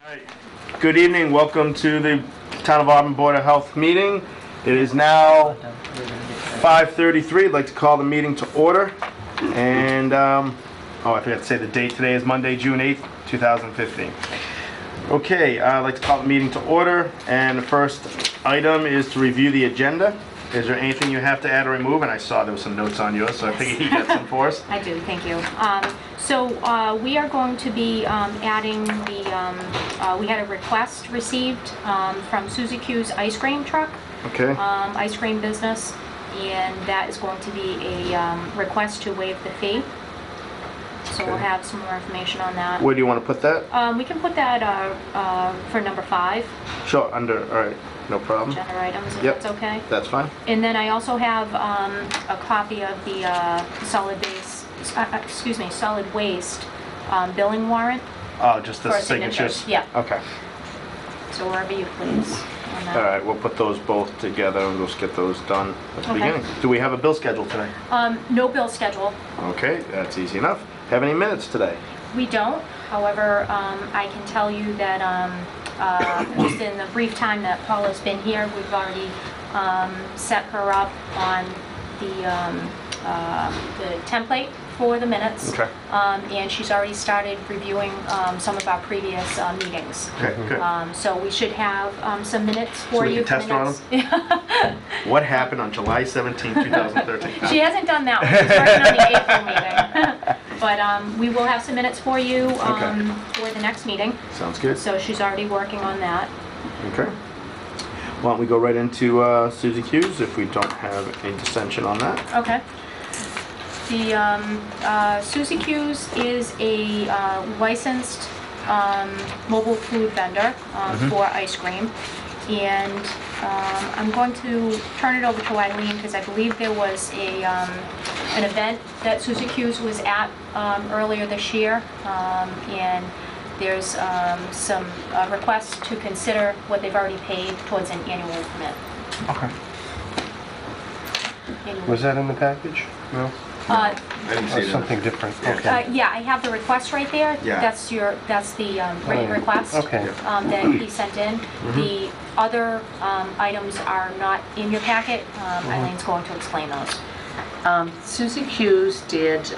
All right. Good evening. Welcome to the Town of Auburn Board of Health meeting. It is now 5:33. I'd like to call the meeting to order. And, I forgot to say the date today is Monday, June 8th, 2015. Okay, I'd like to call the meeting to order. And the first item is to review the agenda. Is there anything you have to add or remove? And I saw there was some notes on yours, so I figured you got some for us. I do, thank you. We are going to be adding we had a request received from Suzy Q's ice cream truck, Okay. ice cream business, and that is going to be a request to waive the fee. So we'll Okay. have some more information on that. Where do you want to put that? We can put that for number 5, Sure, under, all right, no problem. agenda items, if Yep. that's okay. That's fine. And then I also have a copy of the solid waste billing warrant. Oh, just the For signatures? signatures, yeah. Okay. So wherever you please on that. All right, we'll put those both together and we'll get those done at the Okay. beginning. Do we have a bill schedule today? No bill schedule. Okay, that's easy enough. Have any minutes today? We don't. However, I can tell you that just in the brief time that Paula's been here, we've already set her up on the template for the minutes. Okay. And she's already started reviewing some of our previous meetings. Okay, good. So we should have some minutes for we you. can test her on them? What happened on July 17, 2013? She hasn't done that one. She's working on the April meeting. But we will have some minutes for you Okay. for the next meeting. Sounds good. So she's already working on that. Okay. Why don't we go right into Suzy Q's if we don't have any dissension on that? Okay. The Suzy Q's is a licensed mobile food vendor for ice cream. And I'm going to turn it over to Eileen because I believe there was an event that Suzy Q's was at earlier this year. And there's some requests to consider what they've already paid towards an annual permit. Okay. Was that in the package? No? I didn't Or something different? Okay. Yeah, I have the request right there. Yeah. That's the written Right. request Okay. that he sent in. The other items are not in your packet. Eileen's going to explain those. Suzy Q's did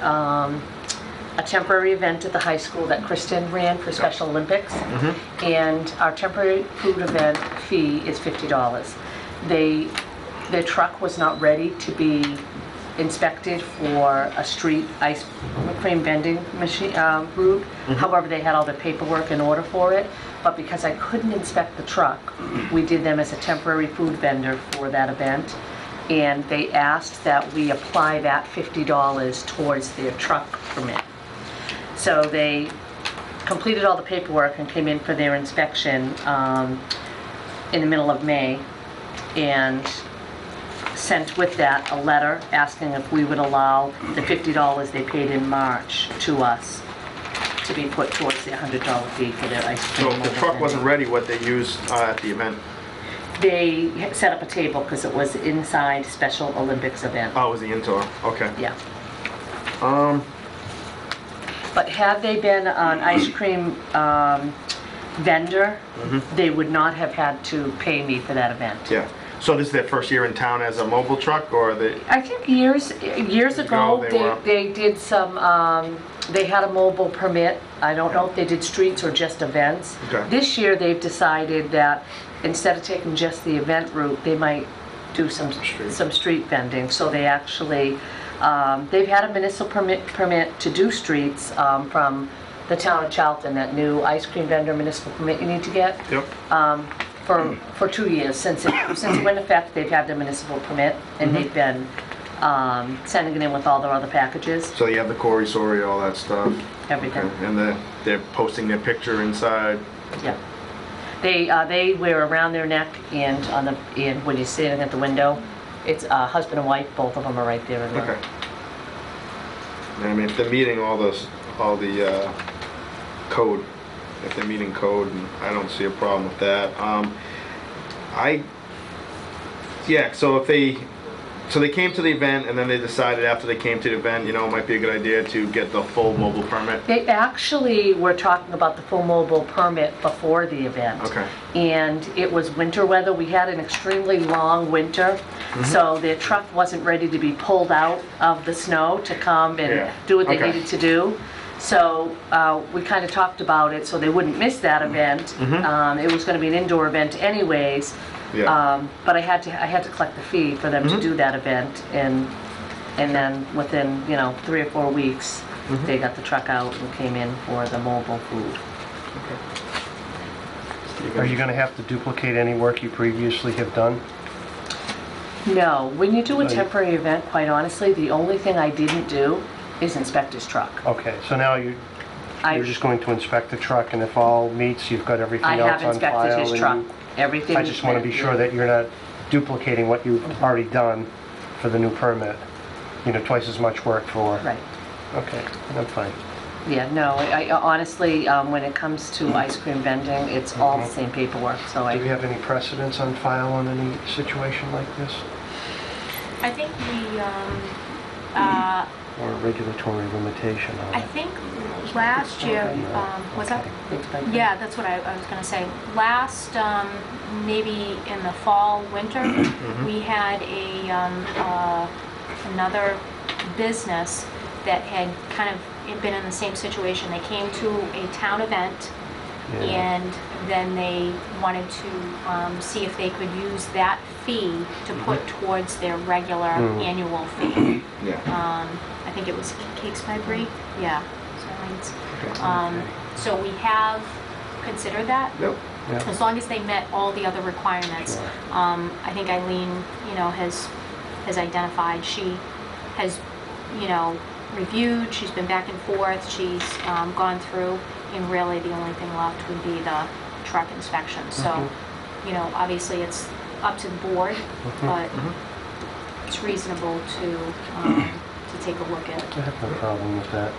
a temporary event at the high school that Kristen ran for Special Olympics, and our temporary food event fee is $50. Their truck was not ready to be inspected for a street ice cream vending machine route. However, they had all the paperwork in order for it, but because I couldn't inspect the truck, we did them as a temporary food vendor for that event. And they asked that we apply that $50 towards their truck permit. So they completed all the paperwork and came in for their inspection in the middle of May, and sent with that a letter asking if we would allow the $50 they paid in March to us to be put towards their $100 fee for their ice So cream. if the truck wasn't ready, what they used at the event? They set up a table because it was inside Special Olympics event. Oh, it was the indoor. Okay. Yeah. Um, But had they been an ice cream vendor, they would not have had to pay me for that event. yeah. So this is their first year in town as a mobile truck, or they? I think years ago, they were. they did some, they had a mobile permit. I don't know if they did streets or just events. Okay. This year, they've decided that instead of taking just the event route, they might do some street vending. So they actually, they've had a municipal permit to do streets from the town of Charlton, that new ice cream vendor municipal permit you need to get. Yep. For 2 years. Since it went into effect, they've had their municipal permit, and they've been sending it in with all their other packages, So you have the Corey Story, all that stuff. everything. Okay. And they're posting their picture inside. Yeah. They wear around their neck and when you're standing at the window, it's husband and wife, both of them are right there in the... Okay. I mean, if they're meeting all the code, if they're meeting code, and I don't see a problem with that. Yeah, so if they So they came to the event, and then they decided after they came to the event, it might be a good idea to get the full mobile permit. They actually were talking about the full mobile permit before the event. Okay. And it was winter weather. We had an extremely long winter, Mm-hmm. so their truck wasn't ready to be pulled out of the snow to come and Yeah. do what they Okay. needed to do. So we kind of talked about it so they wouldn't miss that event. It was going to be an indoor event anyways. Mm-hmm. Yeah. But I had to collect the fee for them to do that event, and then within 3 or 4 weeks, they got the truck out and came in for the mobile food. Are you going to have to duplicate any work you previously have done? No, when you do a Right. temporary event, quite honestly, the only thing I didn't do is inspect his truck. Okay, so now you're just going to inspect the truck, and if all meets, you've got everything I else have on file? inspected his and truck, you- everything. I just want to be sure that you're not duplicating what you've already done for the new permit. Twice as much work for... Right. Okay, I'm fine. Yeah, no, I honestly, when it comes to ice cream vending, it's all the same paperwork, so Do we I, have any precedents on file on any situation like this? I think Or a regulatory limitation on I it? think last year, what's that? Yeah, that's what I was gonna say. Last, maybe in the fall, winter, we had another business that had kind of been in the same situation. They came to a town event, Yeah. and then they wanted to see if they could use that fee to put towards their regular annual fee. Yeah. I think it was Cakes by Brie. Yeah. So, Okay. so we have considered that. Yep. Yeah. As long as they met all the other requirements. Sure. I think Eileen, has identified, she has, reviewed, she's been back and forth, she's gone through, and really the only thing left would be the truck inspection. So, obviously it's up to the board, but it's reasonable to take a look at. I have no problem with that.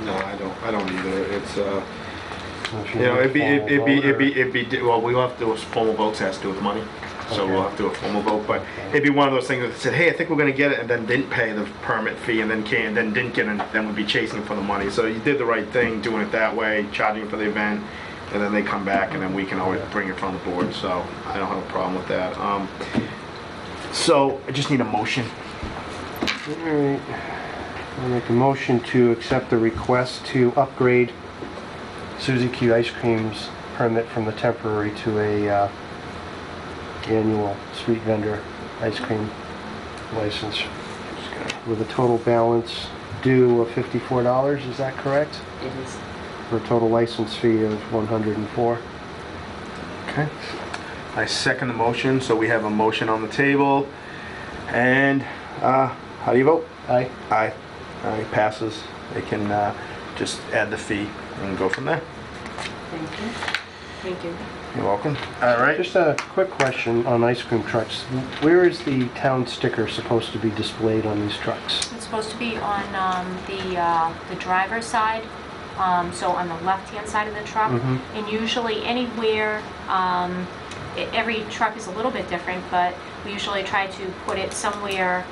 No, I don't either. It's If you know, need a formal vote, or- it'd be well, we'll have to do a formal vote, so it has to do with money. So Okay. we'll have to do a formal vote, but it'd be one of those things that said, hey, I think we're gonna get it, and then didn't pay the permit fee, and then didn't get it, then we'd be chasing for the money. So you did the right thing, doing it that way, charging for the event, and then they come back, and then we can always bring it from the board, so I don't have a problem with that. So I just need a motion. All right. I'll make a motion to accept the request to upgrade Suzy Q Ice Cream's permit from the temporary to a annual street vendor ice cream license with a total balance due of $54, is that correct? it is. For a total license fee of $104. Okay. I second the motion, so we have a motion on the table. And how do you vote? Aye. Aye. Aye, passes. They can just add the fee and go from there. Thank you. Thank you. You're welcome. All right. Just a quick question on ice cream trucks. Where is the town sticker supposed to be displayed on these trucks? It's supposed to be on the driver's side, so on the left-hand side of the truck. And usually anywhere, every truck is a little bit different, but we usually try to put it somewhere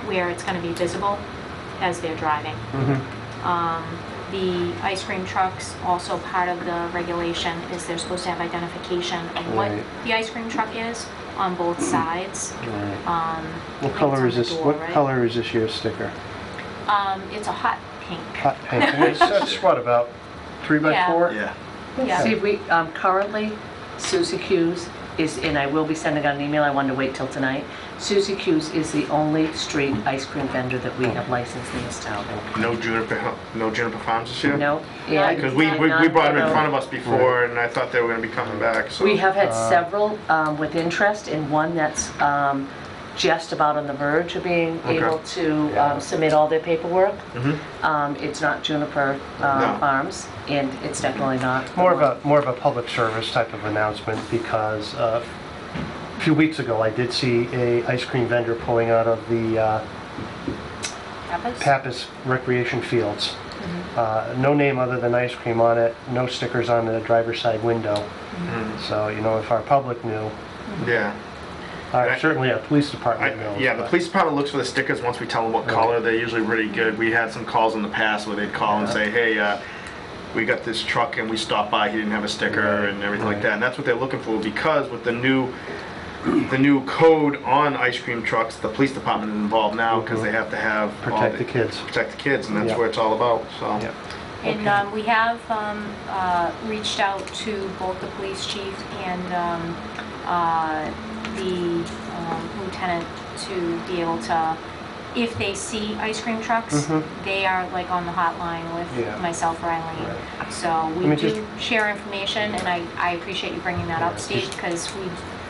where it's going to be visible as they're driving. The ice cream trucks, also part of the regulation, is they're supposed to have identification of what Right. the ice cream truck is on both sides. Right. I What think color it's is on the this? door, What right? color is this year's sticker? It's a hot pink. Hot pink. And it's what, about 3 by Yeah. 4? Yeah. Yeah. See, we, currently, Suzy Q's is, and I will be sending out an email, I wanted to wait till tonight. Suzy Q's is the only street ice cream vendor that we have licensed in this town. No Juniper Farms this year? No. and Because we not- brought them in no. front of us before, and I thought they were going to be coming back. So. We have had several with interest, and one that's just about on the verge of being Okay. able to Yeah. submit all their paperwork. Mhm. It's not Juniper No. Farms, and it's definitely not. the More one. of a public service type of announcement, because a few weeks ago I did see a ice cream vendor pulling out of the Peppers? Pappas Recreation Fields. No name other than ice cream on it, no stickers on the driver's side window. So, if our public knew, Yeah. Certainly, police department knows. Yeah, the but- police department looks for the stickers once we tell them what color. They're usually really good. We had some calls in the past where they'd call and say, hey, we got this truck and we stopped by, he didn't have a sticker and everything like that. And that's what they're looking for, because with the new code on ice cream trucks, the police department is involved now because they have to have Protect the kids. protect the kids, and that's Yep. where it's all about. So Yep. And we have reached out to both the police chief and the lieutenant to be able to, if they see ice cream trucks, they are like on the hotline with Yeah. myself or Eileen. Right. So we mean, do share information, and I appreciate you bringing that up, Steve, because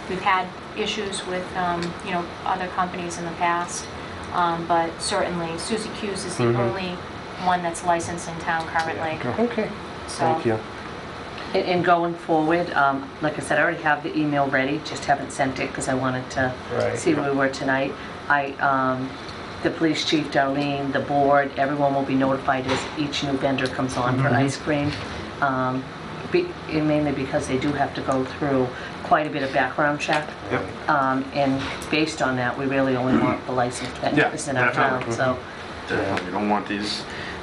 we've had issues with other companies in the past, but certainly Suzy Q's is the only one that's licensed in town currently. Okay, So, thank you. And going forward, like I said, I already have the email ready, just haven't sent it because I wanted to Right. see where we were tonight. The police chief, Darlene, the board, everyone will be notified as each new vendor comes on for ice cream. And mainly because they do have to go through quite a bit of background check. Yep. And based on that, we really only want the licensed vendors in our town, definitely. so. definitely, you don't want these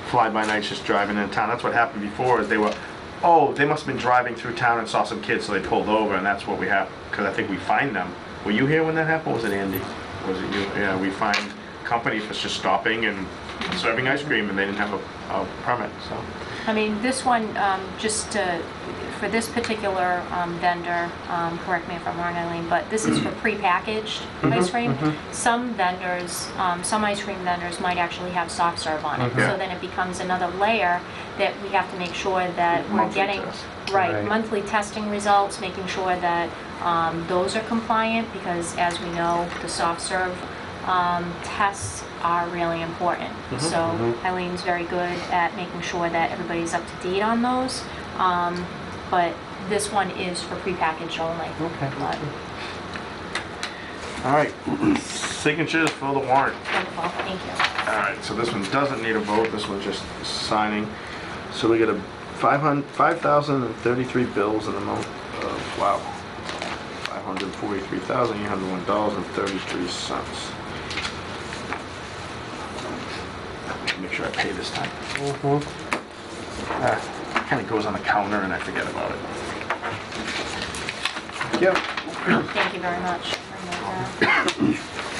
fly-by-nights just driving into town. That's what happened before, is they must have been driving through town and saw some kids, so they pulled over, and that's what we have, because I think we fined them. Were you here when that happened? Was it Andy? Was it you? Yeah, we fined company for just stopping and serving ice cream, and they didn't have a permit, so. I mean, this one, for this particular vendor, correct me if I'm wrong, Eileen, but this is for prepackaged ice cream. Some vendors, some ice cream vendors might actually have soft serve on it. Yeah. So then it becomes another layer that we have to make sure that we're Monthly getting, test. Right. monthly testing results, making sure that those are compliant, because as we know, the soft serve tests are really important. So Eileen's very good at making sure that everybody's up to date on those. But this one is for prepackaged only. Okay. But All right, signatures for the warrant. wonderful, thank you. All right, so this one doesn't need a vote, this one's just signing. So we got a 5,033 bills in the amount of, wow, $543,801.33. Make sure I pay this time. Kind of goes on the counter and I forget about it. Yep. Thank you very much. for that.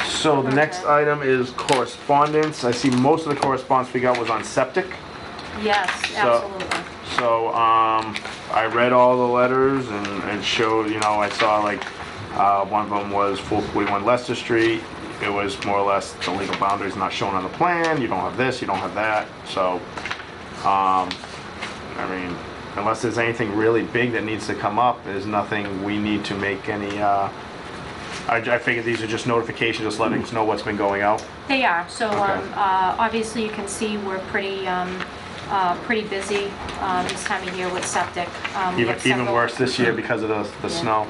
So the next item is correspondence. I see most of the correspondence we got was on septic. Yes, absolutely. So I read all the letters and showed, I saw like one of them was 441 Leicester Street. It was more or less the legal boundaries not shown on the plan. You don't have this, you don't have that. So, I mean, unless there's anything really big that needs to come up, there's nothing we need to make any, I figure these are just notifications, just letting us know what's been going out. They are. So Okay. obviously you can see we're pretty busy this time of year with septic. We have Even several- worse this year because of the snow.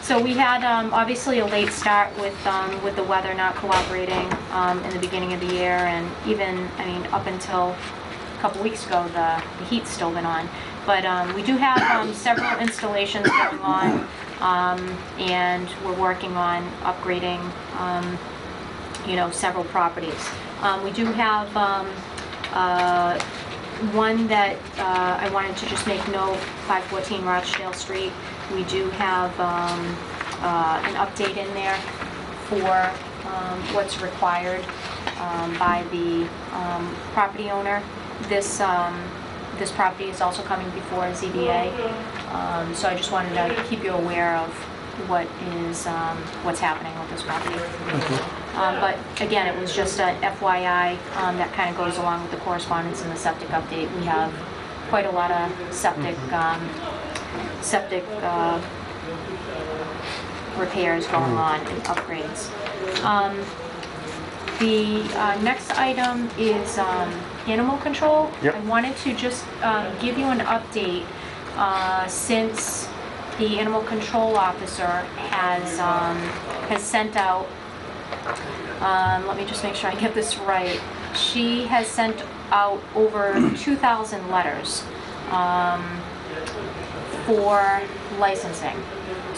So we had obviously a late start with the weather not cooperating in the beginning of the year, and even, I mean, up until a couple weeks ago, the heat's still been on. But we do have several installations going on, and we're working on upgrading, several properties. We do have one that I wanted to just make note, 514 Rochdale Street. We do have an update in there for what's required by the property owner. This property is also coming before ZBA, so I just wanted to keep you aware of what's happening with this property. But again, it was just a FYI that kind of goes along with the correspondence and the septic update. We have quite a lot of septic repairs going on and upgrades. The next item is animal control. Yep. I wanted to just give you an update since the animal control officer has sent out, let me just make sure I get this right. She has sent out over 2,000 letters for licensing.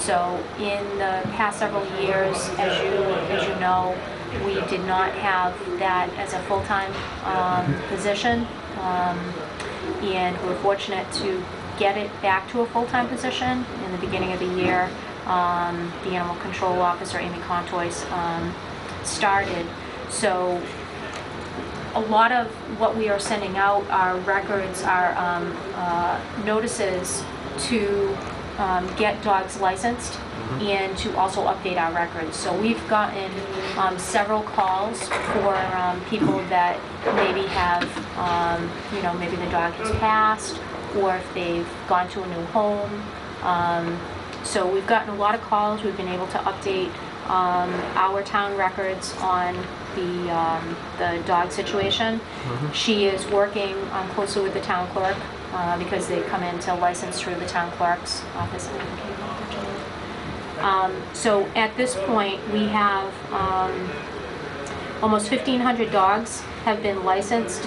So in the past several years, as you know, we did not have that as a full-time position, and we're fortunate to get it back to a full-time position in the beginning of the year. The animal control officer, Amy Contois, started. So a lot of what we are sending out are records, are notices to get dogs licensed and to also update our records. So we've gotten several calls for people that maybe have, maybe the dog has passed, or if they've gone to a new home. So we've gotten a lot of calls. We've been able to update our town records on the dog situation. She is working closely with the town clerk because they come in to license through the town clerk's office. So at this point, we have almost 1,500 dogs have been licensed,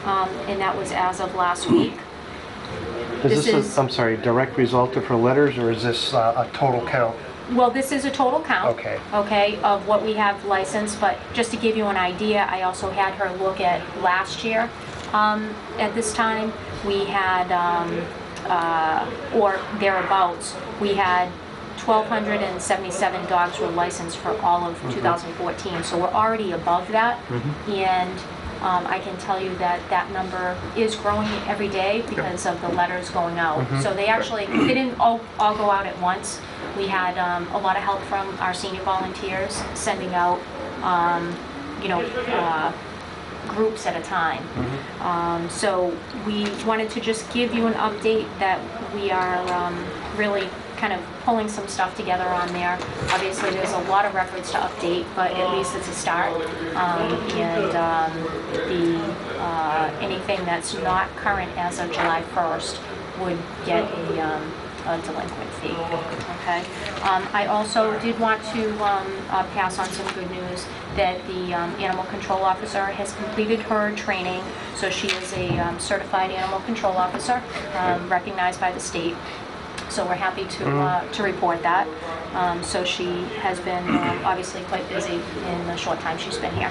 and that was as of last week. Is this I'm sorry, direct result of her letters, or is this a total count? Well, this is a total count. Okay. Okay, of what we have licensed, but just to give you an idea, I also had her look at last year. At this time, we had, or thereabouts, we had 1,277 dogs were licensed for all of 2014, so we're already above that. And I can tell you that that number is growing every day because of the letters going out. So they didn't all go out at once. We had a lot of help from our senior volunteers sending out, groups at a time. So we wanted to just give you an update that we are really kind of pulling some stuff together on there. Obviously, there's a lot of records to update, but at least it's a start. Anything that's not current as of July 1st would get a delinquent fee. Okay. I also did want to pass on some good news that the animal control officer has completed her training. So she is a certified animal control officer, recognized by the state. So we're happy to report that. So she has been obviously quite busy in the short time she's been here.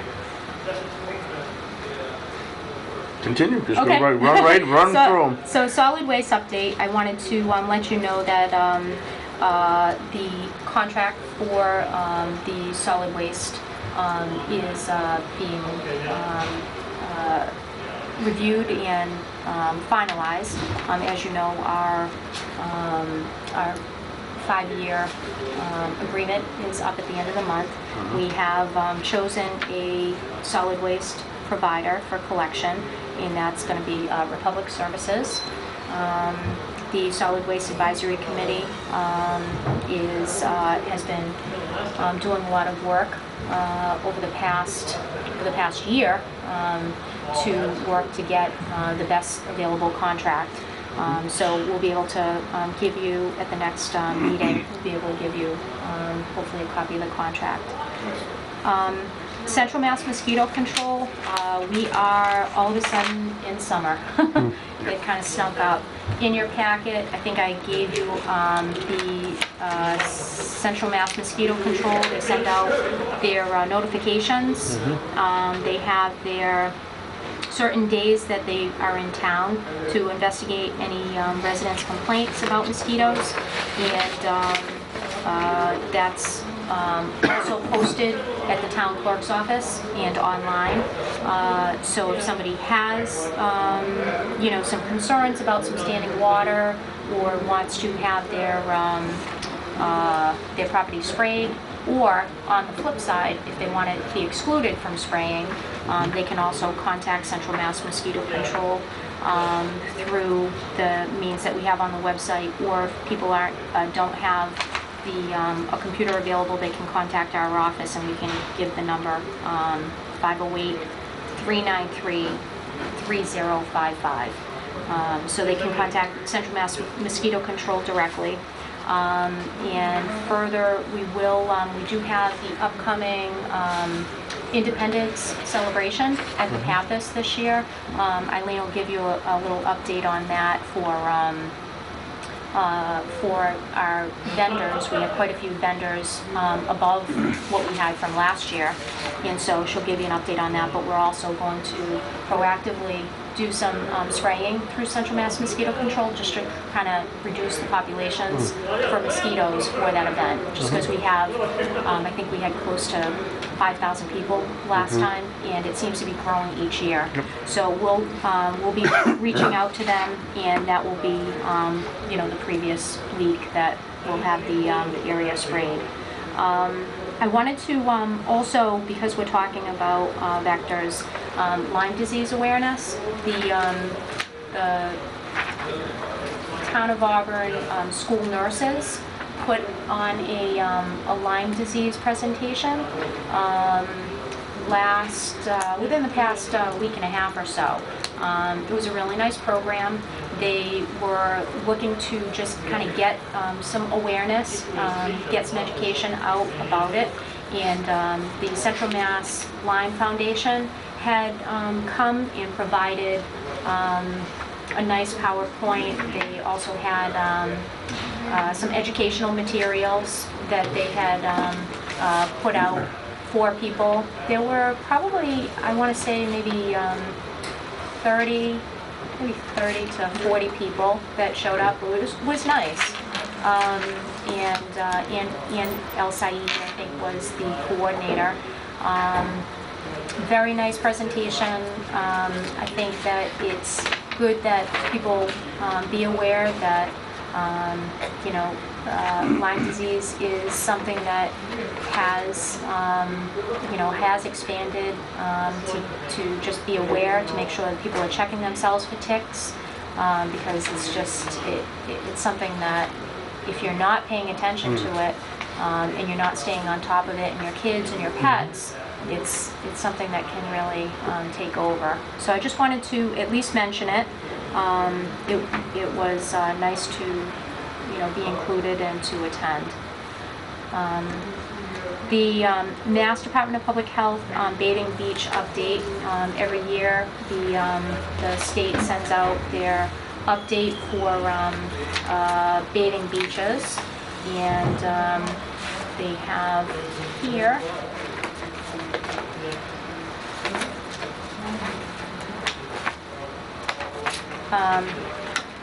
Continue. Just Okay. run through them. So solid waste update. I wanted to let you know that the contract for the solid waste is being reviewed and finalized. As you know, our 5-year agreement is up at the end of the month. We have chosen a solid waste provider for collection, and that's going to be Republic Services. The Solid Waste Advisory Committee has been doing a lot of work over the past year to work to get the best available contract. So we'll be able to give you at the next meeting. We'll be able to give you hopefully a copy of the contract. Central Mass Mosquito Control, we are all of a sudden in summer. It kind of snuck up. In your packet, I think I gave you the Central Mass Mosquito Control. They send out their notifications. They have their certain days that they are in town to investigate any residents' complaints about mosquitoes, and that's also posted at the town clerk's office and online. So if somebody has, some concerns about some standing water or wants to have their property sprayed, or on the flip side, if they want it to be excluded from spraying, they can also contact Central Mass Mosquito Control through the means that we have on the website, or if people don't have a computer available, they can contact our office and we can give the number 508-393-3055. So they can contact Central Mass Mosquito Control directly. And further, we do have the upcoming Independence celebration at the Pappas this year. Eileen will give you a little update on that for for our vendors. We have quite a few vendors above what we had from last year, and so she'll give you an update on that. But we're also going to proactively do some spraying through Central Mass Mosquito Control just to kind of reduce the populations for mosquitoes for that event. Just because we have, I think we had close to 5,000 people last time, and it seems to be growing each year. So we'll be reaching out to them, and that will be the previous week that we'll have the area sprayed. I wanted to also, because we're talking about vectors, Lyme disease awareness. The Town of Auburn school nurses put on a Lyme disease presentation within the past week and a half or so. It was a really nice program. They were looking to just kind of get some awareness, get some education out about it. And the Central Mass Lyme Foundation had come and provided a nice PowerPoint. They also had some educational materials that they had put out for people. There were probably, I want to say, maybe 30 to 40 people that showed up. It was nice. And El Said, I think, was the coordinator. Very nice presentation. I think that it's good that people be aware that Lyme disease is something that has expanded, to just be aware, to make sure that people are checking themselves for ticks, because it's something that if you're not paying attention to it, and you're not staying on top of it, and your kids and your pets, it's something that can really take over. So I just wanted to at least mention it. It was nice to be included and to attend. The Mass Department of Public Health Bathing Beach update. Every year the state sends out their update for bathing beaches, and they have here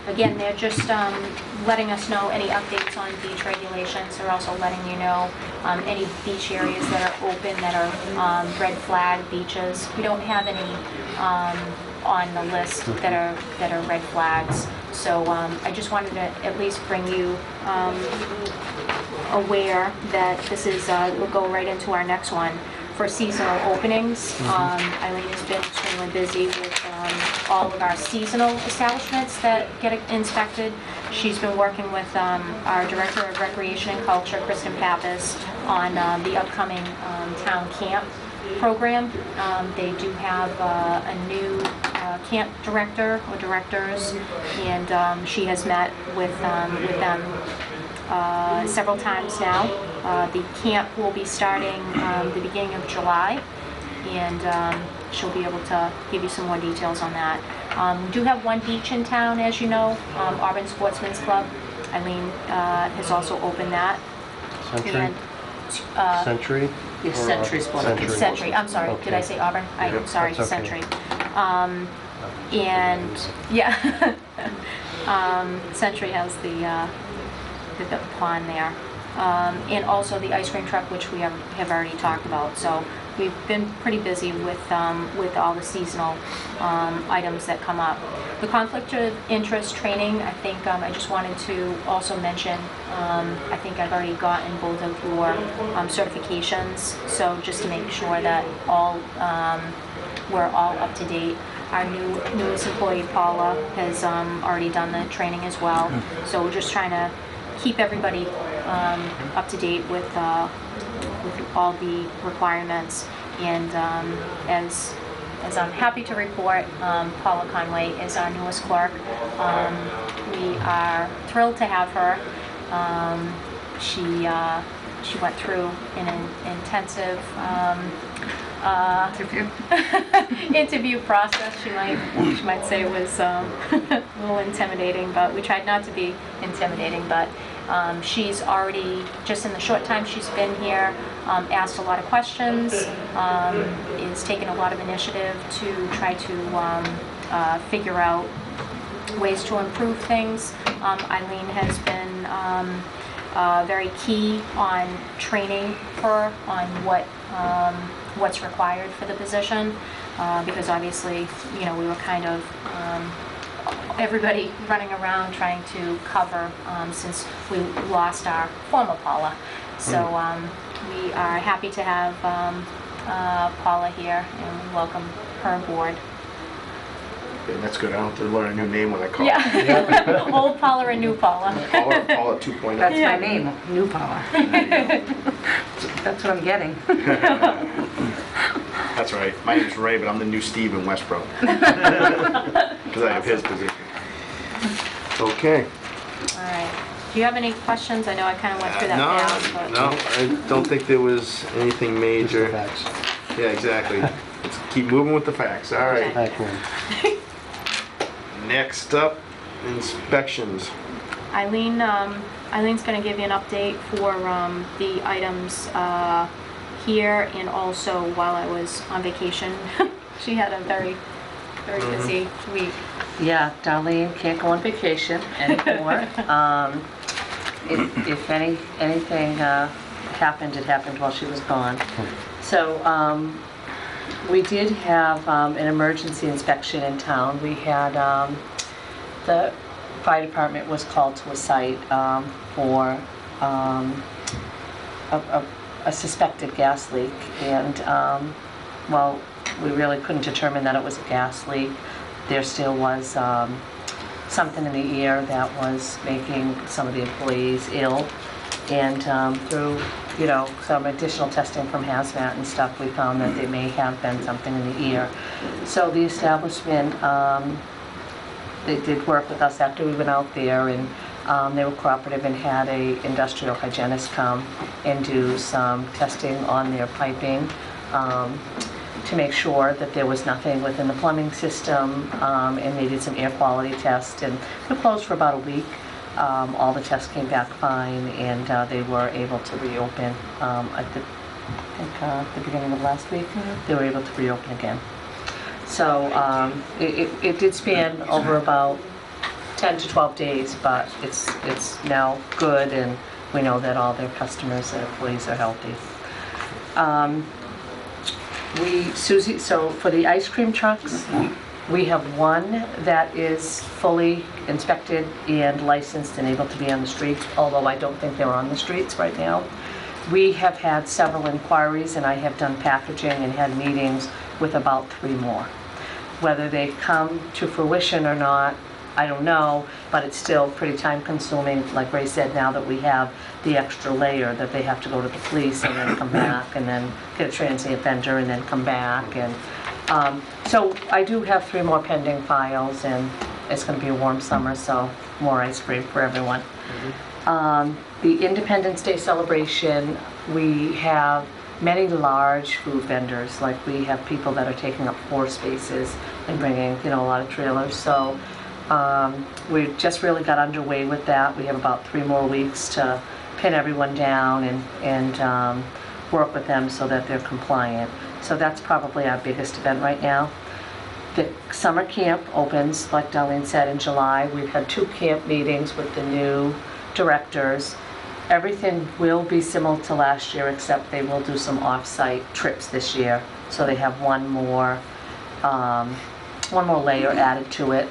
again, they're just letting us know any updates on beach regulations. They're also letting you know any beach areas that are open that are red flag beaches. We don't have any on the list that are red flags. So I just wanted to at least bring you aware that this is, we'll go right into our next one. For seasonal openings, Eileen has been extremely busy with all of our seasonal establishments that get inspected. She's been working with our Director of Recreation and Culture, Kristen Pappas, on the upcoming town camp program. They do have a new camp director or directors, and she has met with them several times now. The camp will be starting the beginning of July, and she'll be able to give you some more details on that. We do have one beach in town, as you know, Auburn Sportsman's Club. Eileen has also opened that. Century? And, Century? Yes, Century Sports. Century, I'm sorry, Okay. did I say Auburn? I'm sorry, That's okay. Century. And, yeah, Century has the pond there. And also the ice cream truck, which we have already talked about. So we've been pretty busy with all the seasonal items that come up. The conflict of interest training, I think I just wanted to also mention, I think I've already gotten both of your certifications, so just to make sure that we're all up to date. Our newest employee, Paula, has already done the training as well. So we're just trying to keep everybody up to date with all the requirements. And as I'm happy to report, Paula Conway is our newest clerk. We are thrilled to have her. She went through an intensive interview process, she might say was a little intimidating, but we tried not to be intimidating. But she's already, just in the short time she's been here, asked a lot of questions, is taking a lot of initiative to try to figure out ways to improve things. Eileen has been very key on training her on what's required for the position, because obviously, you know, we were kind of everybody running around trying to cover since we lost our former Paula. So we are happy to have Paula here, and we welcome her aboard. And that's good. I don't have to learn a new name when I call. Yeah, old Paula and new Paula. Paula 2.0. That's Yeah. my name, New Power. That's what I'm getting. That's right. My name's Ray, but I'm the new Steve in Westboro. Because I have his position. Okay. All right. Do you have any questions? I know I kind of went through that fast, but... No, I don't think there was anything Just the major. facts. Yeah, exactly. Let's keep moving with the facts. All right. Back in. Next up, inspections. Eileen's going to give you an update for the items here, and also while I was on vacation. She had a very, very busy week. Yeah, Darlene can't go on vacation anymore. If anything happened, it happened while she was gone. So we did have an emergency inspection in town. We had, the fire department was called to a site for a suspected gas leak. And, well, we really couldn't determine that it was a gas leak. There still was something in the air that was making some of the employees ill. And through, you know, some additional testing from hazmat and stuff, we found that there may have been something in the air. So the establishment, they did work with us after we went out there, and they were cooperative and had a industrial hygienist come and do some testing on their piping to make sure that there was nothing within the plumbing system, and they did some air quality tests, and they were closed for about a week. All the tests came back fine, and they were able to reopen at the beginning of last week. They were able to reopen again. So it did span over about 10 to 12 days, but it's now good, and we know that all their customers and employees are healthy. So for the ice cream trucks, we have one that is fully inspected and licensed and able to be on the streets, although I don't think they're on the streets right now. We have had several inquiries, and I have done packaging and had meetings with about 3 more. Whether they come to fruition or not, I don't know, but it's still pretty time consuming. Like Ray said, now that we have the extra layer that they have to go to the police and then come back and then get a transient vendor and then come back. And so I do have 3 more pending files, and it's going to be a warm summer, so more ice cream for everyone. The Independence Day celebration, we have many large food vendors. Like, we have people that are taking up 4 spaces and bringing, you know, a lot of trailers. So we just really got underway with that. We have about 3 more weeks to pin everyone down and work with them so that they're compliant. So that's probably our biggest event right now. The summer camp opens, like Darlene said, in July. We've had 2 camp meetings with the new directors. Everything will be similar to last year, except they will do some off-site trips this year. So they have one more layer added to it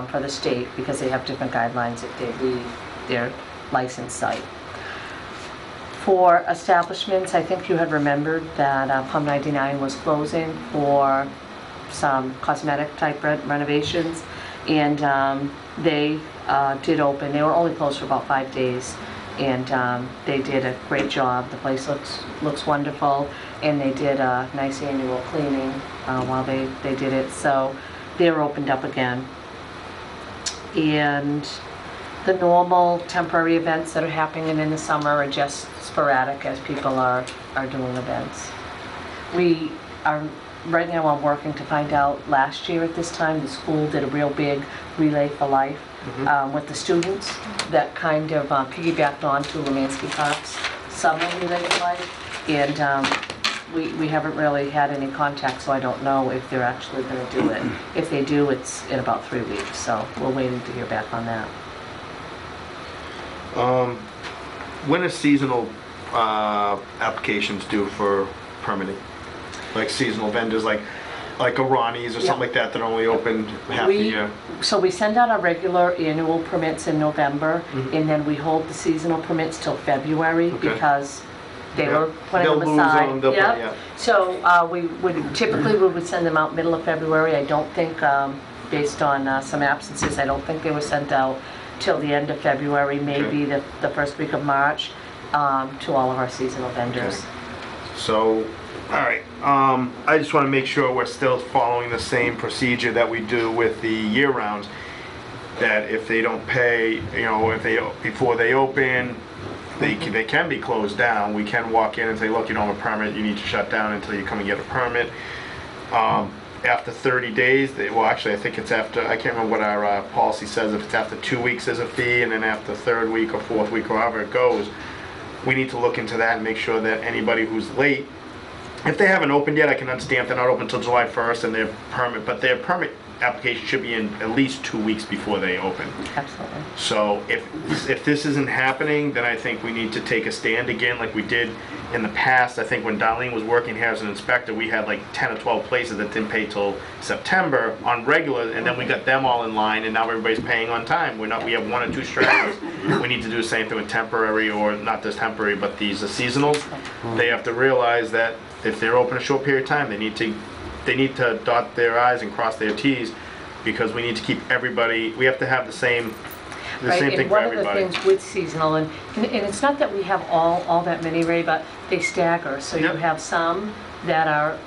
for the state, because they have different guidelines if they leave their licensed site. For establishments, I think you had remembered that Plum 99 was closing for some cosmetic type renovations, and they did open. They were only closed for about 5 days, and they did a great job. The place looks wonderful, and they did a nice annual cleaning while they did it. So they're opened up again. And the normal temporary events that are happening in the summer are just sporadic as people are doing events. We right now I'm working to find out, last year at this time, the school did a real big Relay for Life with the students that kind of piggybacked on to Lemansky Park's summer Relay for Life. And we haven't really had any contact, so I don't know if they're actually going to do it. If they do, it's in about 3 weeks, so we're waiting to hear back on that. When are seasonal applications due for permitting? Like seasonal vendors, like a Ronnie's or something like that that only open half the year? So we send out our regular annual permits in November, and then we hold the seasonal permits till February because they were putting them aside. They'll lose them. So we would send them out middle of February. I don't think, based on some absences, I don't think they were sent out till the end of February, maybe the first week of March, to all of our seasonal vendors. Okay. So, all right. I just want to make sure we're still following the same procedure that we do with the year rounds. That if they don't pay, before they open, they can be closed down. We can walk in and say, look, you don't have a permit. You need to shut down until you come and get a permit. After 30 days, actually, I think it's after, I can't remember what our policy says, if it's after 2 weeks there's a fee, and then after the third week or fourth week, or however it goes, we need to look into that and make sure that anybody who's late, if they haven't opened yet, I can understand if they're not open until July 1st and their permit application should be in at least 2 weeks before they open. Absolutely. So if this isn't happening, then I think we need to take a stand again like we did in the past. I think when Darlene was working here as an inspector, we had like 10 or 12 places that didn't pay till September on regular, and then we got them all in line, and now everybody's paying on time. We have 1 or 2 stragglers. We need to do the same thing with temporary, or not just temporary, but these are seasonals. They have to realize that if they're open a short period of time, they need to dot their I's and cross their T's, because we need to keep everybody, we have to have the same thing for everybody. And one of the things with seasonal, and it's not that we have all that many, Ray, but they stagger. So you have some that are...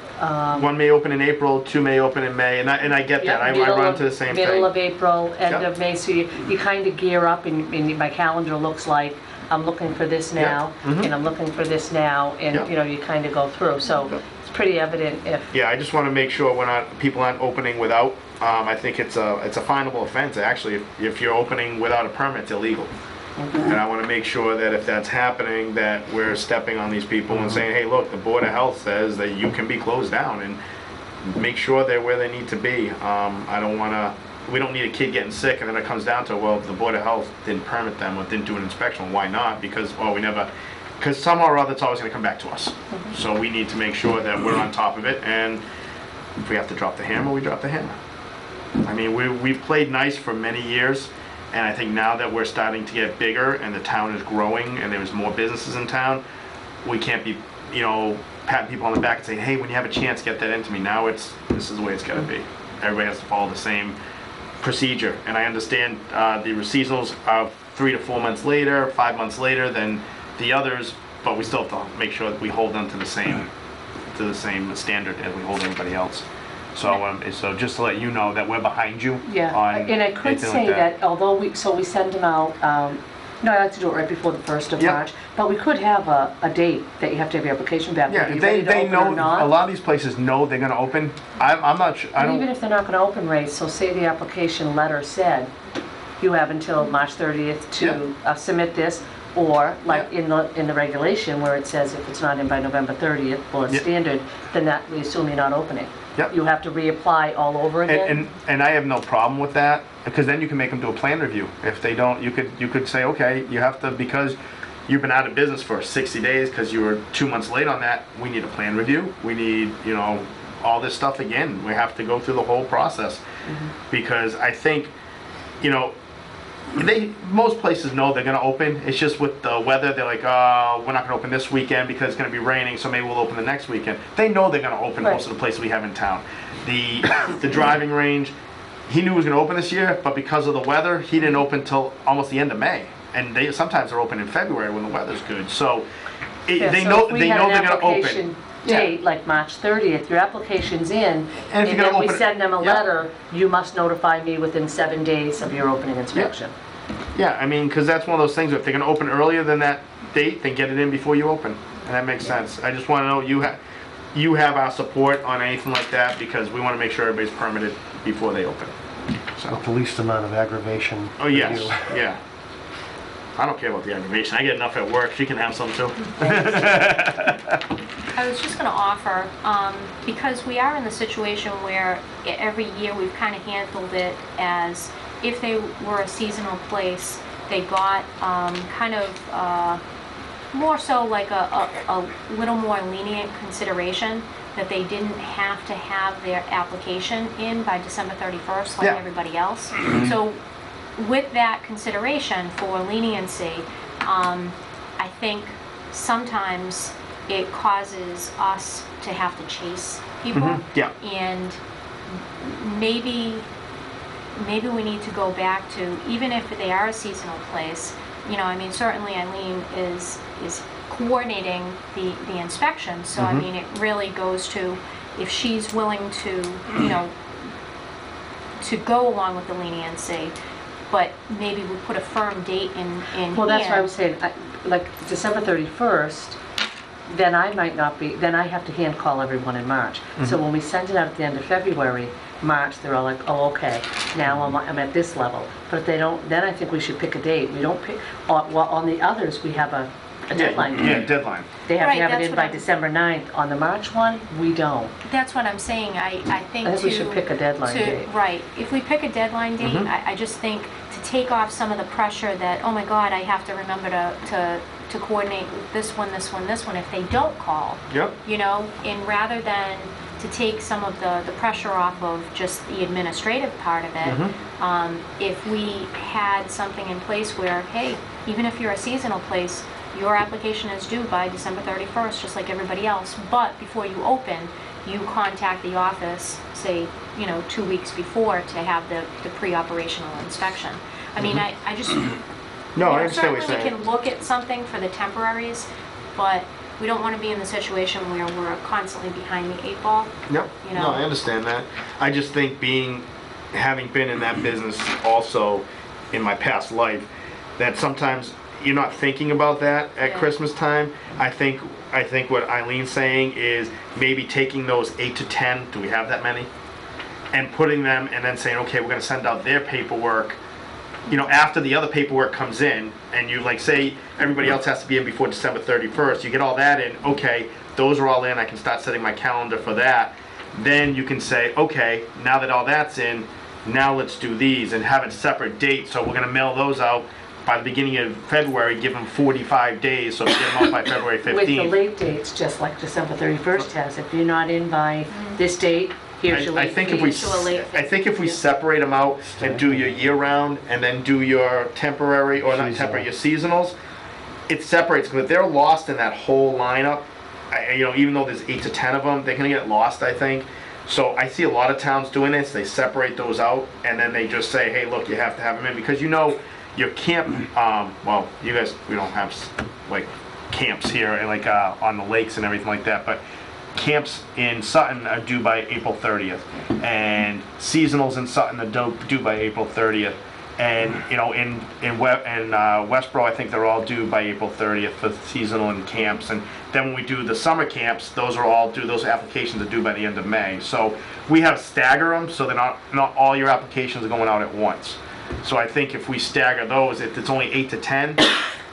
1 may open in April, 2 may open in May, and I get that. I run into the same thing. Middle of April, end of May, so you kind of gear up, and my calendar looks like I'm looking for this now, and I'm looking for this now, and you kind of go through. So it's pretty evident if... Yeah, I just want to make sure people aren't opening without. I think it's a finable offense, actually. If you're opening without a permit, it's illegal. And I want to make sure that if that's happening, that we're stepping on these people and saying, hey, look, the Board of Health says that you can be closed down, and make sure they're where they need to be. We don't need a kid getting sick, and then it comes down to, well, the Board of Health didn't permit them or didn't do an inspection. Why not? Because somehow or other it's always going to come back to us. So we need to make sure that we're on top of it, and if we have to drop the hammer, we drop the hammer. I mean, we've played nice for many years, and I think now that we're starting to get bigger and the town is growing and there's more businesses in town, we can't be, patting people on the back and saying, hey, when you have a chance, get that into me. Now this is the way it's got to be. Everybody has to follow the same procedure, and I understand the seasonals are 3 to 4 months later, 5 months later than the others, but we still have to make sure that we hold them to the same standard as we hold everybody else. So just to let you know that we're behind you. Yeah, and I could say that although we send them out, I like to do it right before the 1st of March, but we could have a date that you have to have your application back. Yeah, they know, a lot of these places know they're going to open. I'm not sure. Even if they're not going to open, Ray, so say the application letter said you have until March 30th to submit this, or like in the regulation where it says if it's not in by November 30th, board standard, then that we assume you're not opening. Yep. You have to reapply all over again. And I have no problem with that, because then you can make them do a plan review. If they don't, you could say, okay, you have to, because you've been out of business for 60 days because you were 2 months late on that, we need a plan review. We need, all this stuff again. We have to go through the whole process, because I think, most places know they're going to open. It's just with the weather, they're like, oh, we're not going to open this weekend because it's going to be raining, so maybe we'll open the next weekend. They know they're going to open most of the places we have in town. The driving range, he knew he was going to open this year, but because of the weather, he didn't open till almost the end of May. And sometimes they're open in February when the weather's good. So they know they're going to open. Date like March 30th, your application's in, and then we send them a letter, you must notify me within 7 days of your opening inspection. Yeah, I mean, because that's one of those things, if they're going to open earlier than that date, then get it in before you open, and that makes sense. I just want to know, you have our support on anything like that because we want to make sure everybody's permitted before they open. So, With the least amount of aggravation. oh yes, yeah. I don't care about the aggravation. I get enough at work. She can have some too. I was just going to offer, because we are in the situation where every year we've kind of handled it as if they were a seasonal place, they got kind of more so like a little more lenient consideration that they didn't have to have their application in by December 31st like Yeah. everybody else. So with that consideration for leniency, I think sometimes it causes us to have to chase people. Yeah. And maybe we need to go back to, even if they are a seasonal place, you know, I mean, certainly Eileen is coordinating the inspection, so I mean, it really goes to if she's willing to, you know, to go along with the leniency, but maybe we put a firm date in Well, that's here. why I was saying, like December 31st, then I might not be, then I have to hand call everyone in March. So when we send it out at the end of February, March, they're all like, oh, okay, now I'm at this level. But if they don't, then I think we should pick a date. We don't pick, well, on the others, we have a deadline. Yeah, deadline. They have Right, to have it that's in what by I'm- December 9th. On the March one, we don't. That's what I'm saying. I think I think we should pick a deadline date. Right. If we pick a deadline date, I just think to take off some of the pressure that, oh my God, I have to remember to coordinate with this one, if they don't call, Yep. you know, and rather than to take some of the pressure off of just the administrative part of it, if we had something in place where, hey, even if you're a seasonal place, your application is due by December 31st, just like everybody else, but before you open, you contact the office, say, you know, 2 weeks before to have the pre-operational inspection. I mean, I just, No, I you know, understand what you're certainly we saying. can look at something for the temporaries, but we don't want to be in the situation where we're constantly behind the 8 ball. No, you no, know. I understand that. I just think having been in that business also in my past life, that sometimes you're not thinking about that at Yeah. Christmas time. I think what Eileen's saying is maybe taking those 8 to 10, do we have that many? And putting them and then saying, okay, we're gonna send out their paperwork, you know, after the other paperwork comes in, and you like say everybody else has to be in before December 31st, you get all that in, okay, those are all in, I can start setting my calendar for that. Then you can say, okay, now that all that's in, now let's do these and have a separate date. So we're gonna mail those out by the beginning of February, give them 45 days, so we get them out by February 15th. With the late dates, just like December 31st has, if you're not in by this date, here's your I late think fee. if we, To a late I think if we separate them out and do your year-round and then do your temporary, or not temporary, your seasonals, it separates, because if they're lost in that whole lineup, you know, even though there's 8 to 10 of them, they're gonna get lost, I think. So I see a lot of towns doing this, they separate those out, and then they just say, hey, look, you have to have them in, because you know, your camp, well, you guys, we don't have like camps here, and like on the lakes and everything like that, but camps in Sutton are due by April 30th, and seasonals in Sutton are due by April 30th, and you know, in Westboro, I think they're all due by April 30th for seasonal and camps, and then when we do the summer camps, those are all due, those applications are due by the end of May. So we have to stagger them, so they're not all your applications are going out at once. So I think if we stagger those, if it's only 8 to 10,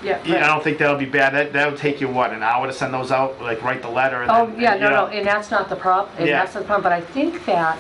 Yeah, I right. don't think that'll be bad. That'll take you, what, an hour to send those out? Like, write the letter and Oh, then, yeah, you no, know. and that's not the problem, and Yeah. that's not the problem, but I think that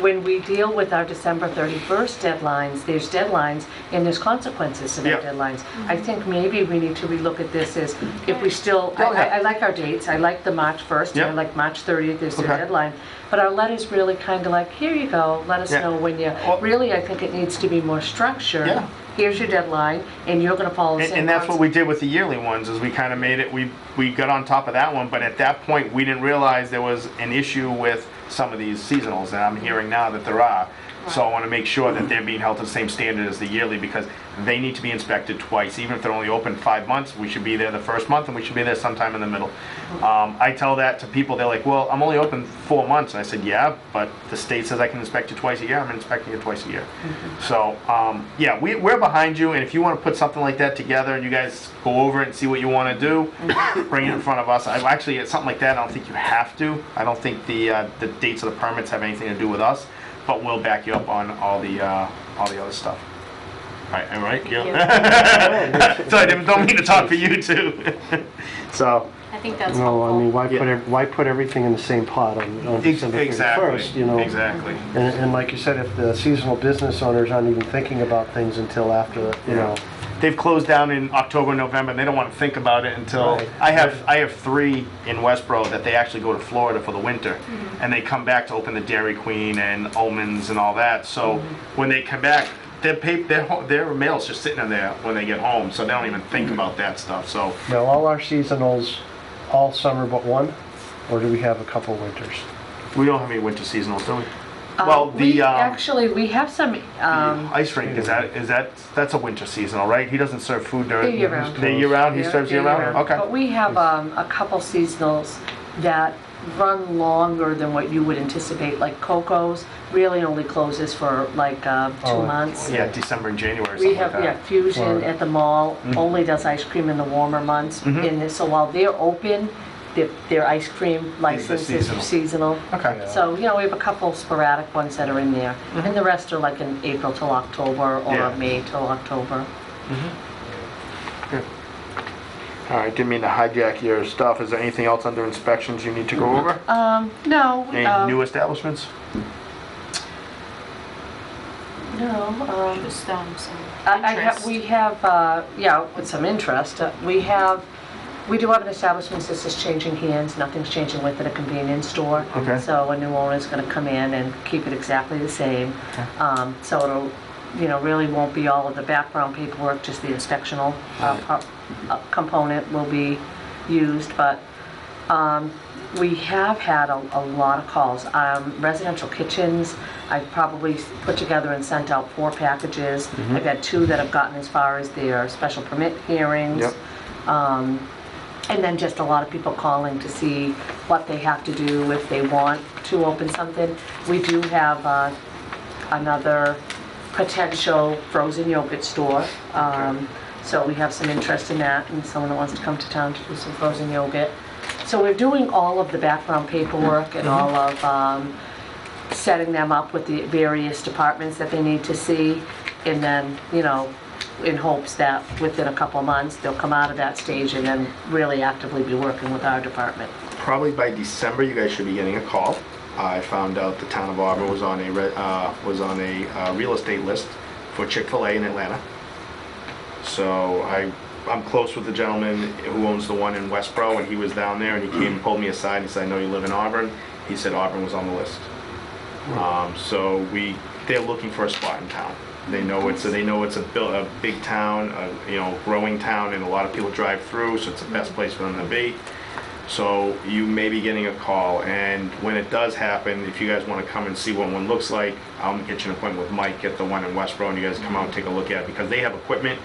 when we deal with our December 31st deadlines, there's deadlines and there's consequences to their Yeah. deadlines. I think maybe we need to relook at this as, if we still, Oh, yeah. I like our dates, I like the March 1st, and I Yeah. like March 30th is their Okay. deadline, but our letter's really kind of like, here you go, let us Yeah. know when you, Well- really, I think it needs to be more structured. Yeah. Here's your deadline, and you're gonna follow the same. And that's what we did with the yearly ones, is we kind of made it, we got on top of that one, but at that point, we didn't realize there was an issue with some of these seasonals, and I'm hearing now that there are. So I want to make sure that they're being held to the same standard as the yearly, because they need to be inspected twice. Even if they're only open 5 months, we should be there the first month and we should be there sometime in the middle. I tell that to people, they're like, well, I'm only open 4 months. And I said, yeah, but the state says I can inspect you twice a year. I'm inspecting you twice a year. So, yeah, we're behind you, and if you want to put something like that together and you guys go over it and see what you want to do, bring it in front of us. Actually, it's something like that, I don't think you have to. I don't think the dates of the permits have anything to do with us, but we'll back you up on all the other stuff. All right, am I right? Yeah. So I don't mean to talk for you too. So. I think that's No, I mean, helpful. why put everything in the same pot on December 31st, you know? Exactly. And like you said, if the seasonal business owners aren't even thinking about things until after, you know. They've closed down in October, November, and they don't want to think about it until, Right. I have 3 in Westboro that they actually go to Florida for the winter, and they come back to open the Dairy Queen and Ullman's and all that. So when they come back, their mail's just sitting in there when they get home, so they don't even think about that stuff. So Now, all our seasonals, all summer but one? Or do we have a couple winters? we don't have any winter seasonals, do we? Well, We have some, ice rink, that's a winter seasonal, right? He doesn't serve food during. They're year-round. They're year-round, he Yeah, serves they're year-round? year-round. Okay. But we have a couple seasonals that run longer than what you would anticipate, like Coco's really only closes for like 2 Oh, months. Yeah, December and January, We something have, like yeah, that. Fusion Right. at the mall only does ice cream in the warmer months. So while they're open, their ice cream license is seasonal. seasonal. Okay. Yeah. So, we have a couple sporadic ones that are in there. And the rest are like in April till October or Yeah. May till October. All right, didn't mean to hijack your stuff. Is there anything else under inspections you need to go over? No. Any new establishments? No. Just some interest. We have, with some interest, we do have an establishment that's just changing hands, nothing's changing with it, a convenience store. Okay. So a new owner's gonna come in and keep it exactly the same. So it'll, really won't be all of the background paperwork, just the inspectional component will be used, but we have had a lot of calls. Residential kitchens, I've probably put together and sent out 4 packages. I've had 2 that have gotten as far as their special permit hearings. Yep. And then just a lot of people calling to see what they have to do if they want to open something. We do have another potential frozen yogurt store. So we have some interest in that, and someone that wants to come to town to do some frozen yogurt. So we're doing all of the background paperwork and all of setting them up with the various departments that they need to see. And then, in hopes that within a couple of months, they'll come out of that stage and then really actively be working with our department. Probably by December, you guys should be getting a call. I found out the town of Auburn was on a real estate list for Chick-fil-A in Atlanta. So I'm close with the gentleman who owns the one in Westboro, and he was down there, and he came and pulled me aside and he said, I know you live in Auburn. He said Auburn was on the list. So they're looking for a spot in town. They know it's a big town, growing town, and a lot of people drive through, so it's the best place for them to be. So you may be getting a call, and when it does happen, if you guys want to come and see what one looks like, I'll get you an appointment with Mike at the one in Westboro, and you guys come out and take a look at it, because they have equipment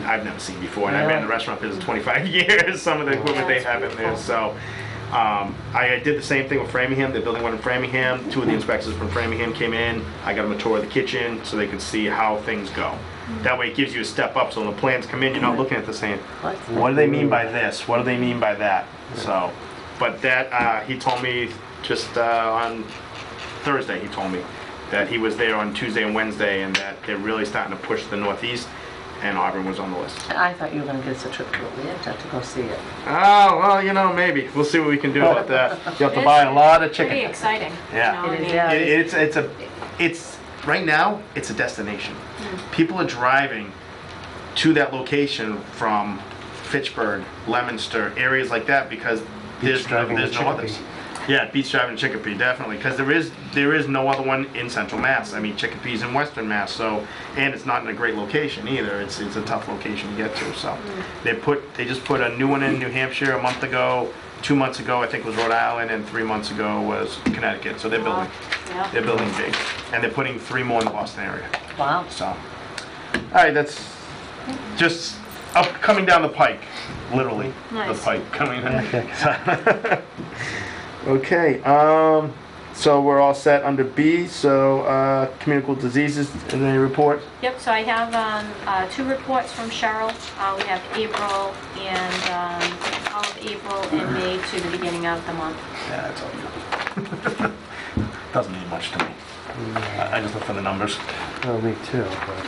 I've never seen before, and I've been in the restaurant business 25 years, some of the equipment they have in there, so. I did the same thing with Framingham. They're building one in Framingham. 2 of the inspectors from Framingham came in. I got them a tour of the kitchen so they could see how things go. That way it gives you a step up, so when the plans come in, you're not looking at the saying, what do they mean by this? What do they mean by that? So, but that, he told me just on Thursday, he told me that he was there on Tuesday and Wednesday, and that they're really starting to push the Northeast, and Auburn was on the list. I thought you were gonna get us a trip to Atlanta to go see it. Oh, well, maybe. We'll see what we can do about that. You have to buy a lot of chicken. Pretty exciting. Yeah. You know what I It is, mean? yeah. It's right now, it's a destination. People are driving to that location from Fitchburg, Leominster, areas like that, because there's no others. Yeah, beats driving Chicopee, definitely, because there is no other one in Central Mass. I mean, Chicopee's in Western Mass, so, and it's not in a great location either. It's a tough location to get to. So they just put a new one in New Hampshire a month ago, 2 months ago, I think was Rhode Island, and 3 months ago was Connecticut. So they're building. Yeah. They're building big. And they're putting 3 more in the Boston area. Wow. So, all right, that's just coming down the pike, literally. Nice. The pike coming in. Okay, so we're all set under B, so communicable diseases, any report? Yep, so I have 2 reports from Cheryl. We have April and all of April and May to the beginning of the month. Yeah, that's all you. Doesn't mean much to me. I just look for the numbers. Well, me too, but...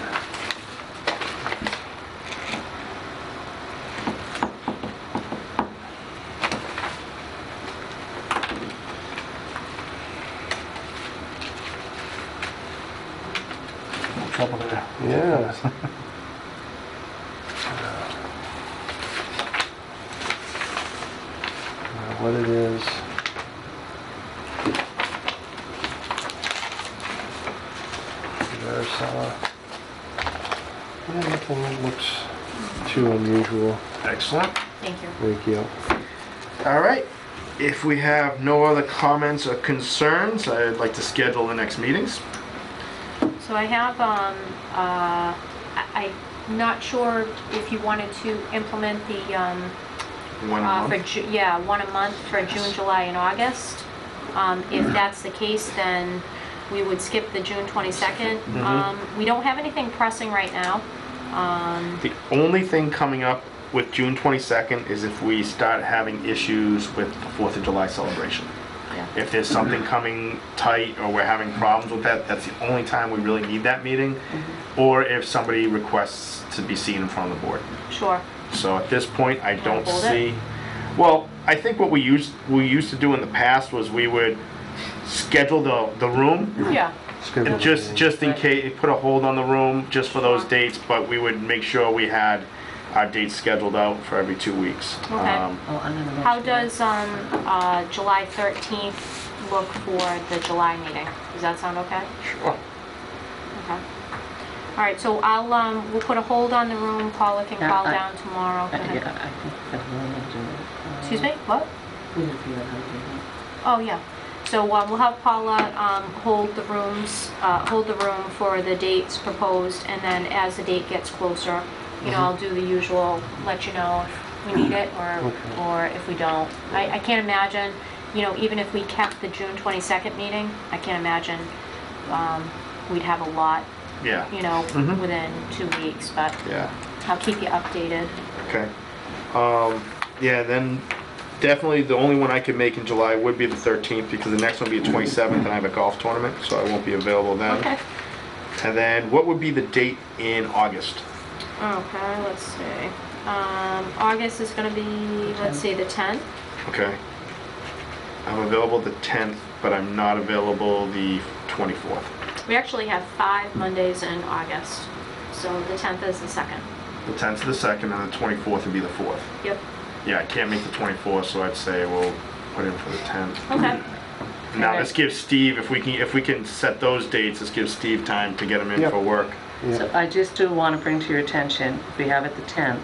Trouble there. Yeah. What it is. There's, yeah, nothing that looks too unusual. Excellent. Thank you. Thank you. All right. If we have no other comments or concerns, I'd like to schedule the next meetings. So I have, I'm not sure if you wanted to implement the, One a month. yeah, 1 a month for June, July, and August. If that's the case, then we would skip the June 22nd. We don't have anything pressing right now. The only thing coming up with June 22nd is if we start having issues with the 4th of July celebration. Yeah. If there's something coming tight or we're having problems with that, that's the only time we really need that meeting. Or if somebody requests to be seen in front of the board. Sure. So at this point, I don't hold it? see. Well, I think what we used to do in the past was we would schedule the room. Yeah. And just in case, put a hold on the room just for those Sure. dates, but we would make sure we had our dates scheduled out for every 2 weeks. Okay. Oh, I'm gonna mention How that. does July 13th look for the July meeting? Does that sound okay? Sure. Okay. All right, so we'll put a hold on the room. Paula can Yeah, call I- down tomorrow. Go Yeah, ahead. I think that we're gonna do it. Excuse me, what? We need to figure out how to do Oh, yeah. So we'll have Paula hold the room for the dates proposed, and then as the date gets closer, you know, I'll do the usual, let you know if we need it or if we don't. I can't imagine, you know, even if we kept the June 22nd meeting, I can't imagine we'd have a lot, Yeah. you know, within 2 weeks, but Yeah. I'll keep you updated. Okay. Yeah, then definitely the only one I could make in July would be the 13th because the next one would be the 27th and I have a golf tournament, so I won't be available then. Okay. And then what would be the date in August? Okay, let's see. August is gonna be, let's see, the 10th. Okay. I'm available the 10th, but I'm not available the 24th. We actually have 5 Mondays in August, so the 10th is the 2nd. The 10th is the 2nd and the 24th would be the 4th. Yep. Yeah, I can't make the 24th, so I'd say we'll put in for the 10th. Okay. Now, Okay. this gives Steve, if we can set those dates, this gives Steve time to get him in Yep. for work. Yeah. So I just do want to bring to your attention, if we have it the 10th,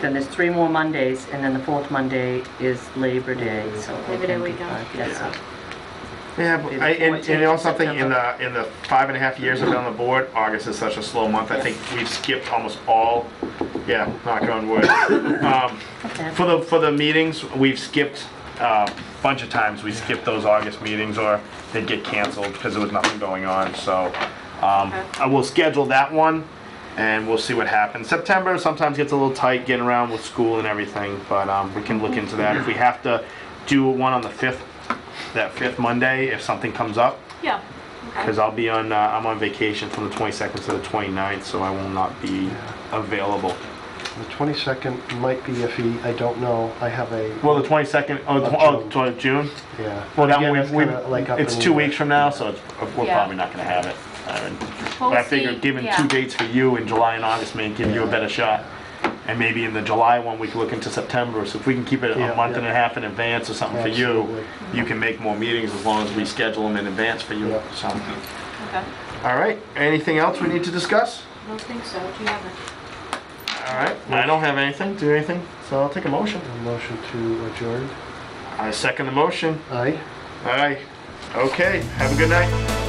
then there's 3 more Mondays, and then the 4th Monday is Labor Day, so. Labor Day weekend. Yes. Yeah. Yeah, but Be the and 14th you know of something, in September. the 5.5 years I've been on the board, August is such a slow month. I think we've skipped almost all, yeah, knock on wood. Okay. For the meetings, we've skipped a bunch of times. We skipped those August meetings or they'd get canceled because there was nothing going on. So I will schedule that one and we'll see what happens. September sometimes gets a little tight getting around with school and everything, but we can look into that. If we have to do one on the 5th, that 5th Monday, if something comes up, Yeah. Okay. because I'm on vacation from the 22nd to the 29th, so I will not be available. The 22nd might be iffy, I don't know, I have a... Well, the 22nd, June? Yeah. Well, that Again, one, that's kinda like up it's in 2 the- weeks from now, so we're Yeah. probably not gonna have it. Well, But I we'll figured see, giving yeah. 2 dates for you in July and August may give you a better shot. And maybe in the July one, we can look into September, so if we can keep it Yeah, a month yeah. and a half in advance or something for you, Absolutely. you can make more meetings as long as we schedule them in advance for you, Yeah. so. Okay. All right, anything else we need to discuss? I don't think so. Do you have it? All right, I don't have anything, do anything, so I'll take a motion. A motion to adjourn. I second the motion. Aye. Aye. Okay, have a good night.